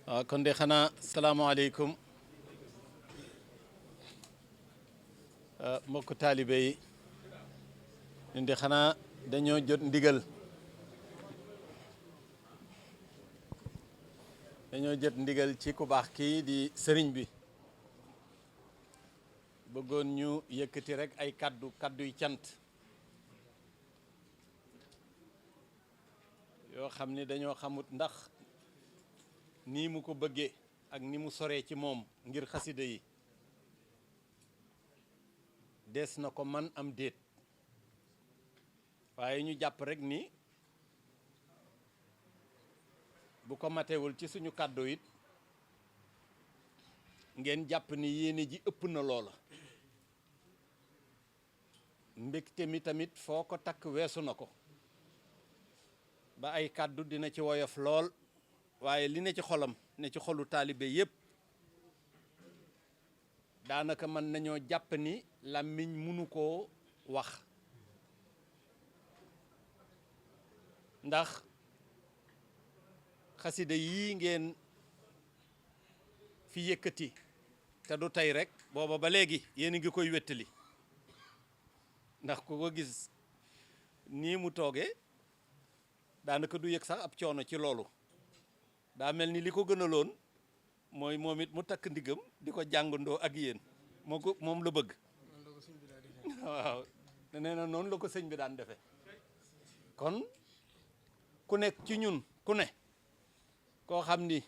waaw kon de xanaa salaamaaleykum mbokk taalibe yi ñun de xanaa dañoo jot ndigal ci ku baax kii di sëriñ bi bëggoon ñu yëkkati rek ay kadduy cant yoo xam ni dañoo xamut ndax nii mu ko bëggee ak ni mu soree ci moom ngir xasida yi des na ko man am déet waaye ñu jàpp rek ni bu ko matewul ci suñu kàddu it ngeen jàpp ni yéene ji ëpp na loola mbégte mi tamit foo ko takk weesu na ko ba ay kàddu dina ci woyof lool waaye li ne ci xolam ne ci xolu taalibe yépp daanaka mën nañoo jàpp ni làmmiñ munu koo wax ndax xasida yii ngeen fi yëkkati te du tey rek booba ba léegi yéen a ngi koy wettali ndax ku ko gis nii mu toogee daanaka du yëg sax ab coono ci loolu daa mel ni li ko gënaloon mooy moom it mu takk ndigam di ko jàngandoo ak yéen moom la bëgg waaw nee na noonu la ko sëñ bi daan defe kon ku nekk ci ñun ku ne koo xam ni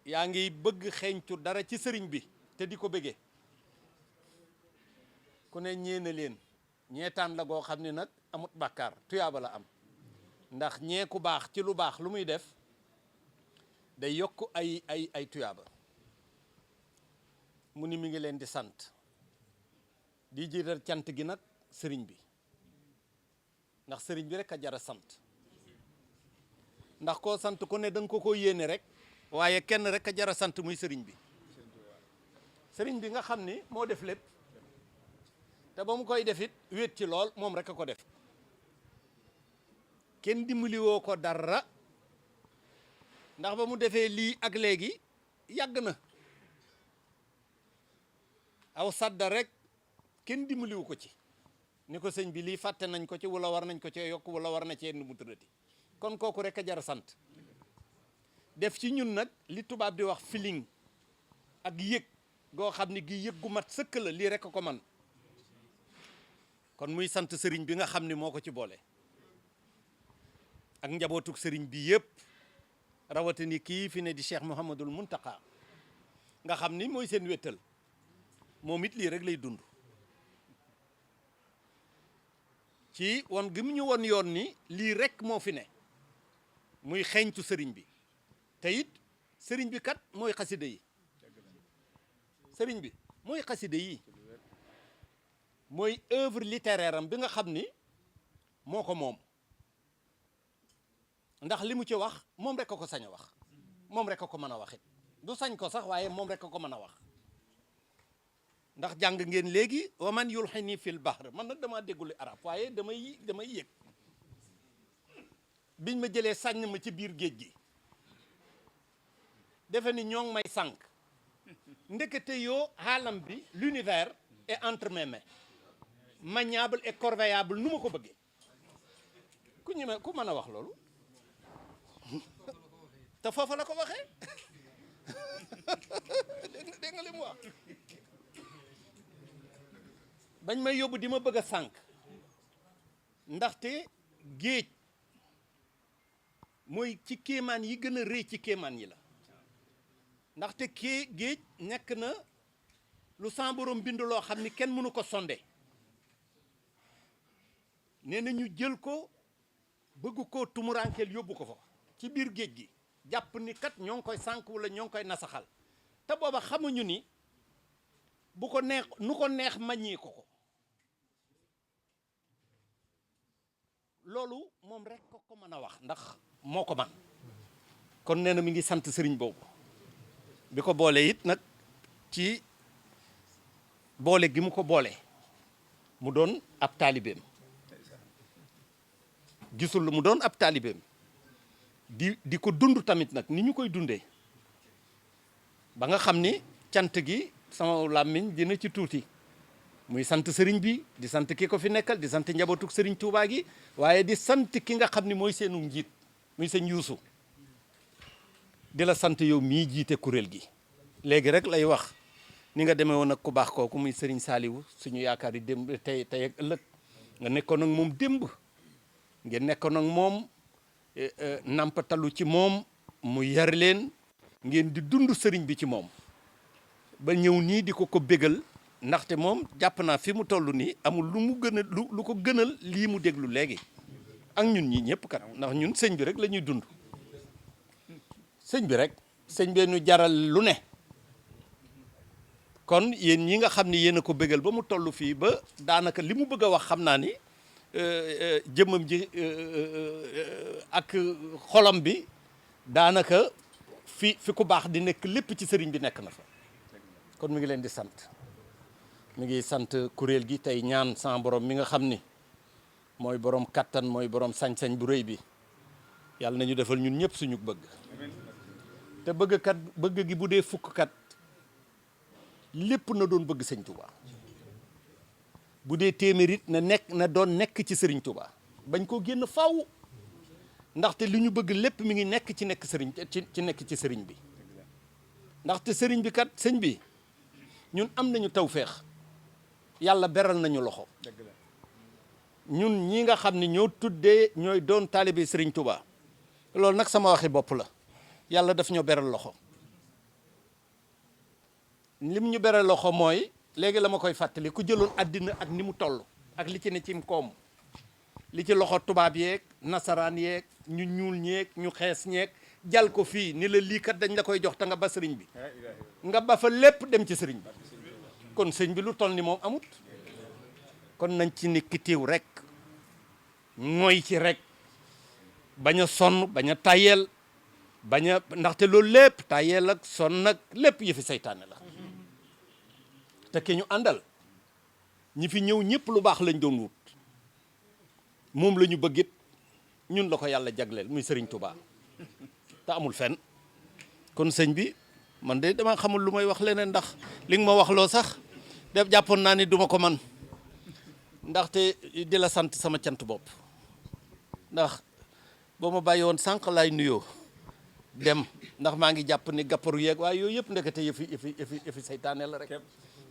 yaa ngi bëgg xeeñcu dara ci sëriñ bi te di ko bëggee ku ne ñeena leen ñeetaan la goo xam ni nag amut bàkkaar tuyaaba la am ndax ñee ku baax ci lu baax lu muy def day yokk ay tuyaaba mu ni mi ngi leen di sant di jiital cant gi nag sëriñ bi ndax sëriñ bi rek a jara sant ndax koo sant ku ne da nga ko yéene rek waaye kenn rek a jara sant muy sëriñ bi nga xam ni moo def lépp te ba mu koy def it wéet ci lool moom rek a ko def kenn dimbaliwoo ko dara ndax ba mu defee lii ak léegi yàgg na aw sadda rek kenn dimbaliwu ko ci ni ko sëñ bi lii fàtte nañ ko ci wala war nañ ko ci yokk wala war na cee nu mu tëddati kon kooku rek a jar sant def ci ñun nag li tubaab di wax feeling ak yëg goo xam ni gi yëg gu mat sëkk la lii rek a ko man kon muy sant sëriñ bi nga xam ni moo ko ci boole ak njabootuk sëriñ bi yëpp rawatini kii fi ne di Cheikh Mouhamadul Muntaka nga xam ni mooy seen wéttal moom it lii rek lay dund ci won gi mu ñu won yoon ni lii rek moo fi ne muy xeeñtu sëriñ bi te it sëriñ bi kat mooy xasida yi sëriñ bi mooy xasida yi mooy œuvre littéraire am bi nga xam ni moo ko moom ndax li mu ci wax moom rek a ko sañ a wax moom rek a ko mën a wax it du sañ ko sax waaye moom rek a ko mën a wax ndax jàng ngeen léegi wa man yulhini fil bahr man nag damaa dégguli arab waaye damay yëg biñ ma jëlee sànn ma ci biir géej gi defe ni ñoo ngi may sànq ndekete yoo xaalam bi l'univers est entre mes mains maniable et corvéable nu ma ko bëggee ku mën a wax loolu te foofa la ko waxee dégg nga li mu wax bañ may yóbbu di ma bëgg a sànq ndaxte géej mooy ci kéemaan yi gën a rëy ci kéemaan yi la ndaxte géej nekk na lu sa borom bind loo xam ni kenn mënu ko sonde nee na ñu jël ko bëgg koo tumuraankeel yóbbu ko fa ci biir géej gi jàpp ni kat ñoo ngi koy sànq wala ñoo ngi koy nasaxal te booba xamuñu ni bu ko neex nu ko neex maññee ko loolu moom rek ko mën a wax ndax moo ko man kon nee na mi ngi sant sëriñ boobu bi ko boole it nag ci boole gi mu ko boole mu doon ab taalibeem gisul mu doon ab taalibeem di ko dund tamit nag ni ñu koy dundee ba nga xam ni cant gi sama làmmiñ dina ci tuuti muy sant sëriñ bi di sant ki ko fi nekkal di sant njabootu sëriñ Touba gi waaye di sant ki nga xam ni mooy seenu njiit muy sëñ Yuusu di la sant yow mii jiite kuréel gi léegi rek lay wax ni nga demee woon ak ku baax kooku muy sëriñ Saaliwu suñu yaakaar yi démb tey ak ëllëg nga nekkoon ak moom démb ngeen nekkoon ak moom nampatalu ci moom mu yar leen ngeen di dund sëriñ bi ci moom ba ñëw nii di ko bégal ndaxte moom jàpp naa fi mu toll nii amul lu mu gën a lu ko gënal lii mu déglu léegi ak ñun ñi ñëpp kat ndax ñun sëñ bi rek la ñuy dund sëñ bi rek sëñ bee ñu jaral lu ne kon yéen ñi nga xam ni yéen a ko bégal ba mu toll fii ba daanaka li mu bëgg a wax xam naa ni jëmmam ji ak xolam bi daanaka fi ku baax di nekk lépp ci sëriñ bi nekk na fa kon mi ngi leen di sant mi ngi sant kuréel gi tey ñaan sama borom mi nga xam ni mooy borom kattan mooy borom sañ-sañ bu rëy bi yàlla nañu defal ñun ñëpp suñu bëgg te bëgg gi bu dee fukk kat lépp na doon bëgg sëñ Touba bu dee téeméerit na doon nekk ci sëriñ Touba bañ koo génn faaw ndaxte li ñu bëgg lépp mi ngi nekk ci nekk sëriñ ci nekk ci sëriñ bi ndaxte sëriñ bi kat sëñ bi ñun am nañu tawféex yàlla beral nañu loxo ñun ñi nga xam ne ñooy doon taalibe sëriñ Touba loolu nag sama waxi bopp la yàlla daf ñoo beral loxo lim ñu beral loxo mooy léegi la ma koy fàttali ku jëloon àddina ak ni mu toll ak li ci ne cim koom li ci loxo tubaab yeeg nasaraan yeeg ñu ñuul ñeeg ñu xees ñeeg jal ko fii ni la lii kat dañ la koy jox te nga ba sëriñ bi nga ba fa lépp dem ci sëriñ bi kon sëñ bi lu toll ni moom amut kon nañ ci nekk tiiw rek mooy ci rek bañ a sonn bañ a tayel bañ a ndaxte loolu lépp tayel ak sonn nag lépp yëfi saytaane la te ki ñu àndal ñi fi ñëw ñëpp lu baax lañ doon wut moom la ñu bëggit ñun la ko yàlla jagleel muy sëriñ Touba te amul fenn kon sëñ bi man de dama xamul lu may wax leneen ndax li nga ma wax loo sax def jàppoon naa ni duma ko man ndaxte di la sant sama cant bopp ndax boo ma bàyyi woon sànq laay nuyoo dem ndax maa ngi jàpp ni gàpparu yeeg waaye yooyu yëpp ndekete yëfi saytaane la rek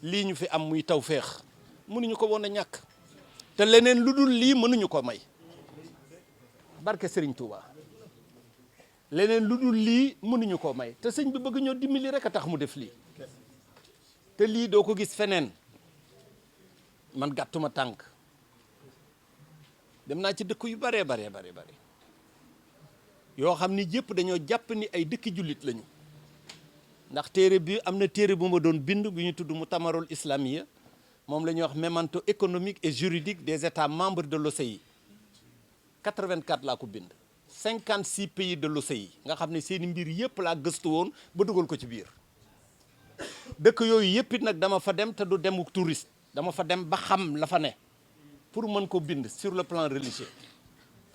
lii ñu fi am muy tawféex mënuñu ko woon a ñàkk te leneen lu dul lii mënuñu ko may barke Serigne Touba leneen lu dul lii mënuñu ko may te sëñ bi bëgg ñoo dimbali rek a tax mu def lii te lii doo ko gis feneen man gàttuma tànk dem naa ci dëkk yu bare yoo xam ni yëpp dañoo jàpp ni ay dëkki jullit lañu ndax téere bi am na téere bu ma doon bind bu ñu tudd mu tamarul islamiya moom la ñuy wax memento économique et juridique des états membres de l'OCI 84 laa ko bind 56 pays de l'OCI nga xam ne seeni mbir yëpp laa gëstu woon ba dugal ko ci biir dëkk yooyu yëpp it nag dama fa dem te du demu touriste dama fa dem ba xam la fa ne pour mën ko bind sur le plan religieux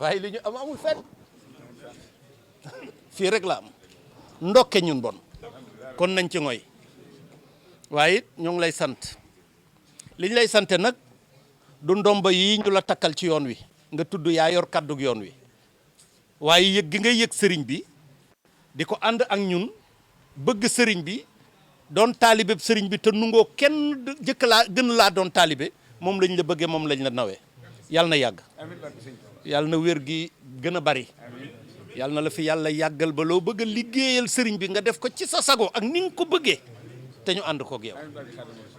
waaye li ñu am amul fenn fii rek la am ndokke ñun bon kon nañ ci ngoy waaye it ñoo ngi lay sant li ñu lay sante nag du ndomba yi ñu la takkal ci yoon wi nga tudd yaa yor kàddug yoon wi waaye yëg gi ngay yëg sëriñ bi di ko ànd ak ñun bëgg sëriñ bi doon taalibe sëriñ bi te nungoo kenn jëkk laa gën laa doon taalibe moom lañ la bëggee moom lañ la nawee yàlla na yàgg yàlla na wér gi gën a bari yàlla na la fi yàlla yàggal ba loo bëgg a liggéeyal sëriñ bi nga def ko ci sa sago ak ni nga ko bëggee te ñu ànd koog yow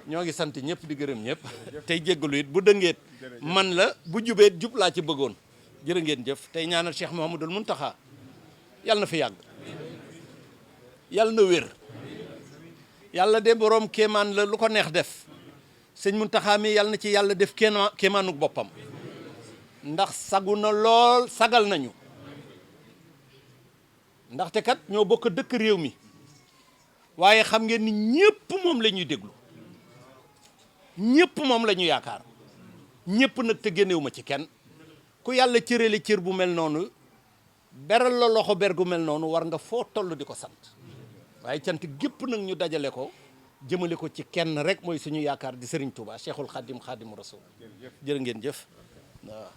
ñoo ngi sant ñëpp di gërëm ñëpp tey jéggalu it bu dëngeet man la bu jubeet jub laa ci bëggoon jërë ngeen jëf tey ñaanal Cheikh Mouhamadoul Mountakha yàlla na fi yàgg yàlla na wér yàlla de borom kéemaan la lu ko neex def sëñ Mountakha mi yàlla na ci yàlla def kéemaanuk boppam ndax sagu na lool sagal nañu ndaxte kat ñoo bokk dëkk réew mi waaye xam ngeen ni ñëpp moom la ñuy déglu ñëpp moom la ñu yaakaar ñëpp nag te génnewuma ci kenn ku yàlla cërale cër bu mel noonu beral la loxo ber gu mel noonu war nga foo toll di ko sant waaye cant gépp nag ñu dajale ko jëmale ko ci kenn rek mooy suñu yaakaar di Serigne Touba Cheikhul Khadim Khadim Rasoul jërë ngeen jëf waaw